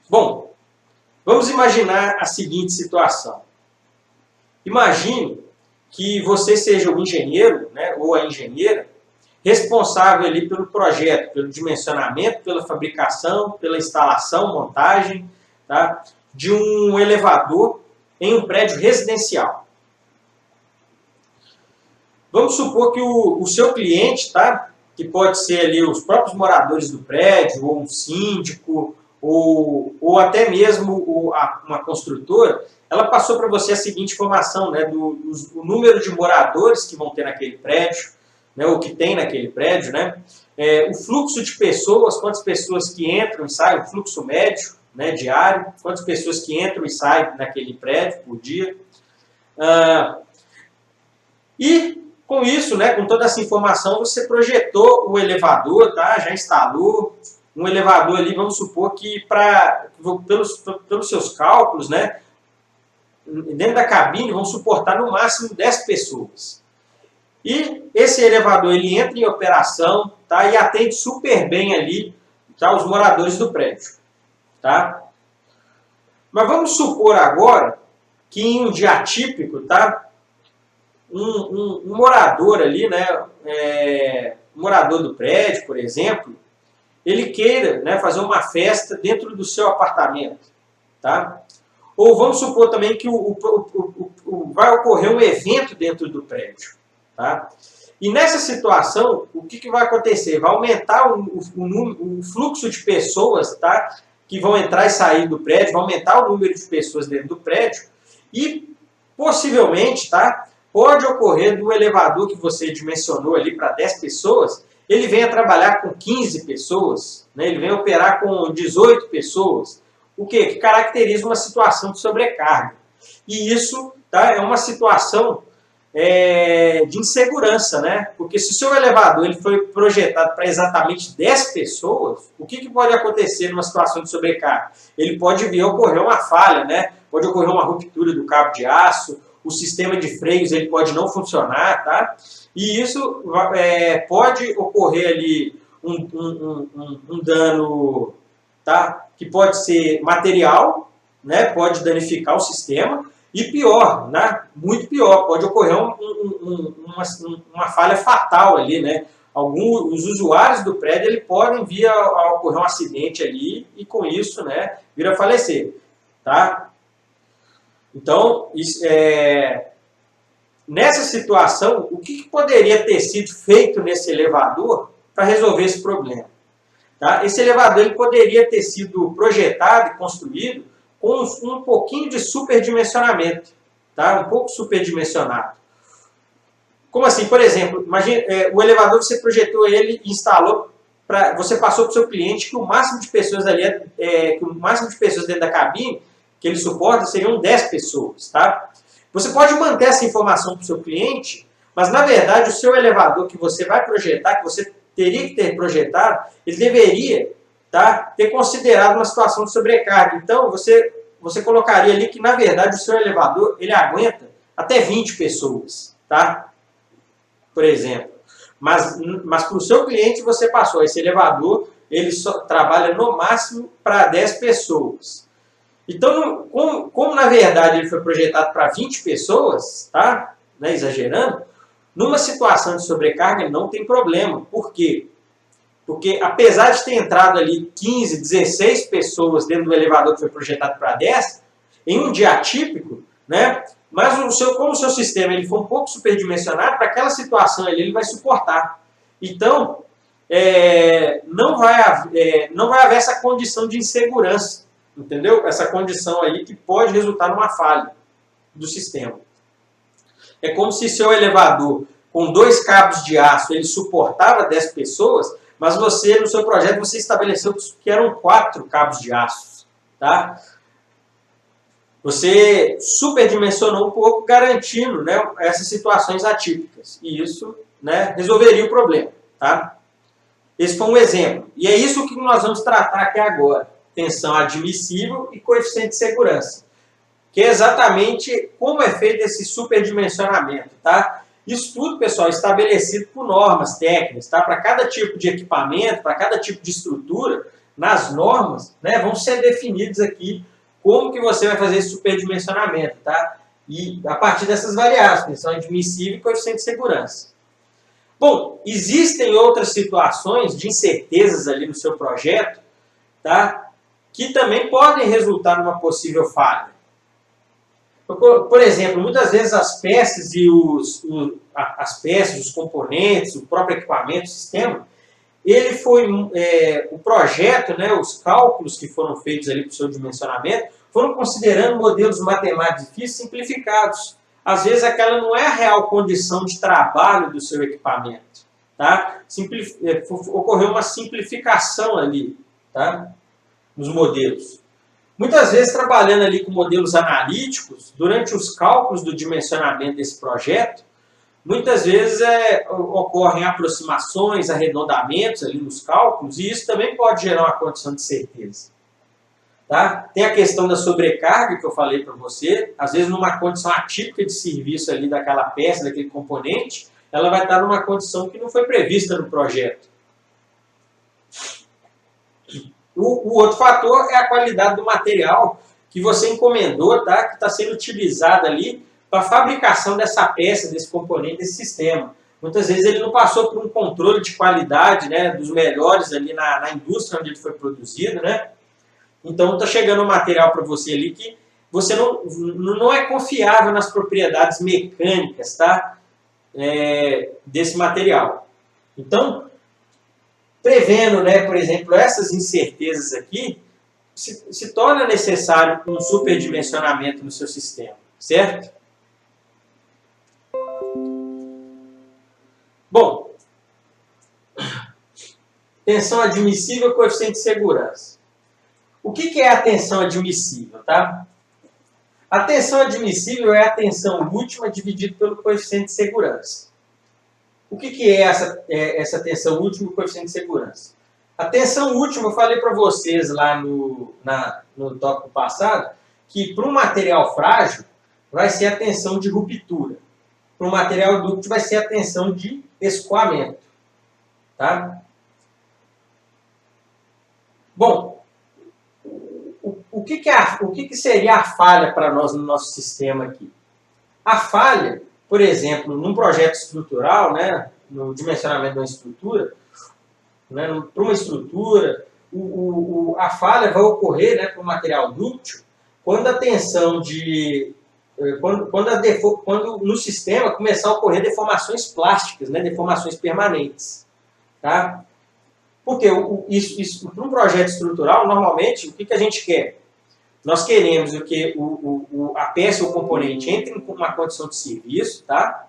Bom, vamos imaginar a seguinte situação. Imagine que você seja o engenheiro, né, ou a engenheira, responsável ali pelo projeto, pelo dimensionamento, pela fabricação, pela instalação, montagem, tá, de um elevador em um prédio residencial. Vamos supor que o seu cliente, tá, que pode ser ali os próprios moradores do prédio, ou um síndico, ou até mesmo uma construtora, ela passou para você a seguinte informação, né, do número de moradores que vão ter naquele prédio, né, ou que tem naquele prédio, né, o fluxo de pessoas, quantas pessoas que entram e saem, o fluxo médio, né, diário, quantas pessoas que entram e saem naquele prédio por dia. E com isso, né, com toda essa informação, você projetou o elevador, tá, já instalou um elevador ali, vamos supor que pelos seus cálculos, né, dentro da cabine vão suportar no máximo 10 pessoas. E esse elevador ele entra em operação, tá, e atende super bem ali, tá, os moradores do prédio. Tá? Mas vamos supor agora que em um dia atípico, tá, um morador ali, né, um morador do prédio, por exemplo, ele queira, né, fazer uma festa dentro do seu apartamento. Tá? Ou vamos supor também que vai ocorrer um evento dentro do prédio. Tá? E nessa situação, o que vai acontecer? Vai aumentar o fluxo de pessoas, tá, que vão entrar e sair do prédio, vai aumentar o número de pessoas dentro do prédio e, possivelmente, tá, pode ocorrer do elevador que você dimensionou ali para 10 pessoas, ele venha trabalhar com 15 pessoas, né, ele venha operar com 18 pessoas, o quê? Que caracteriza uma situação de sobrecarga. E isso, tá, é uma situação de insegurança, né? Porque se o seu elevador ele foi projetado para exatamente 10 pessoas, o que pode acontecer numa situação de sobrecarga? Ele pode vir a ocorrer uma falha, né? Pode ocorrer uma ruptura do cabo de aço, o sistema de freios ele pode não funcionar, tá? E isso pode ocorrer ali um dano, tá? Que pode ser material, né? Pode danificar o sistema. E pior, né? Muito pior, pode ocorrer uma falha fatal ali, né? Os usuários do prédio ele podem vir a ocorrer um acidente ali e com isso, né, vir a falecer. Tá? Então, nessa situação, o que poderia ter sido feito nesse elevador para resolver esse problema? Tá? Esse elevador ele poderia ter sido projetado e construído com um pouquinho de superdimensionamento, tá? Um pouco superdimensionado. Como assim? Por exemplo, imagine, o elevador você projetou ele e instalou, você passou para o seu cliente que o máximo de pessoas ali, que o máximo de pessoas dentro da cabine que ele suporta seriam 10 pessoas, tá? Você pode manter essa informação para o seu cliente, mas na verdade o seu elevador que você vai projetar, que você teria que ter projetado, ele deveria, tá, ter considerado uma situação de sobrecarga. Então, você colocaria ali que, na verdade, o seu elevador ele aguenta até 20 pessoas, tá? Por exemplo. Mas para o seu cliente, você passou esse elevador, ele só trabalha no máximo para 10 pessoas. Então, como na verdade ele foi projetado para 20 pessoas, tá? Né, exagerando, numa situação de sobrecarga ele não tem problema. Por quê? Porque apesar de ter entrado ali 15, 16 pessoas dentro do elevador que foi projetado para 10, em um dia atípico, né? Mas como o seu sistema ele foi um pouco superdimensionado, para aquela situação ali ele vai suportar. Então, não vai haver essa condição de insegurança, entendeu? Essa condição aí que pode resultar numa falha do sistema. É como se seu elevador, com 2 cabos de aço, ele suportava 10 pessoas, mas você, no seu projeto, você estabeleceu que eram 4 cabos de aço. Tá? Você superdimensionou um pouco, garantindo, né, essas situações atípicas. E isso, né, resolveria o problema. Tá? Esse foi um exemplo. E é isso que nós vamos tratar aqui agora. Tensão admissível e coeficiente de segurança. Que é exatamente como é feito esse superdimensionamento. Tá? Isso tudo, pessoal, é estabelecido por normas técnicas. Tá? Para cada tipo de equipamento, para cada tipo de estrutura, nas normas, né, vão ser definidos aqui como que você vai fazer esse superdimensionamento, tá? E a partir dessas variáveis, tensão admissível e coeficiente de segurança. Bom, existem outras situações de incertezas ali no seu projeto, tá? Que também podem resultar numa possível falha. Por exemplo, muitas vezes as peças e os componentes, o próprio equipamento, o sistema, ele foi o projeto, né, os cálculos que foram feitos ali para o seu dimensionamento, foram considerando modelos matemáticos difíceis simplificados. Às vezes aquela não é a real condição de trabalho do seu equipamento, tá? Ocorreu uma simplificação ali, tá? Nos modelos. Muitas vezes, trabalhando ali com modelos analíticos, durante os cálculos do dimensionamento desse projeto, muitas vezes ocorrem aproximações, arredondamentos ali nos cálculos, e isso também pode gerar uma condição de certeza. Tá? Tem a questão da sobrecarga, que eu falei para você, às vezes numa condição atípica de serviço ali daquela peça, daquele componente, ela vai estar numa condição que não foi prevista no projeto. O outro fator é a qualidade do material que você encomendou, tá? Que está sendo utilizado ali para a fabricação dessa peça, desse componente, desse sistema. Muitas vezes ele não passou por um controle de qualidade, né, dos melhores ali na indústria onde ele foi produzido, né? Então está chegando um material para você ali que você não é confiável nas propriedades mecânicas, tá? Desse material. Então, prevendo, né, por exemplo, essas incertezas aqui, se torna necessário um superdimensionamento no seu sistema, certo? Bom, tensão admissível, coeficiente de segurança. O que é a tensão admissível, tá? A tensão admissível é a tensão última dividida pelo coeficiente de segurança. O que é essa tensão última e o coeficiente de segurança? A tensão última, eu falei para vocês lá no tópico passado, que para um material frágil vai ser a tensão de ruptura. Para um material dúctil vai ser a tensão de escoamento. Tá? Bom, o que seria a falha para nós no nosso sistema aqui? A falha, por exemplo, num projeto estrutural, né, no dimensionamento de uma estrutura, né, para uma estrutura, a falha vai ocorrer, né, para o material dúctil quando a tensão quando no sistema começar a ocorrer deformações plásticas, né, deformações permanentes. Tá? Porque para um projeto estrutural, normalmente, o que a gente quer? Nós queremos que a peça ou o componente entre em uma condição de serviço, tá?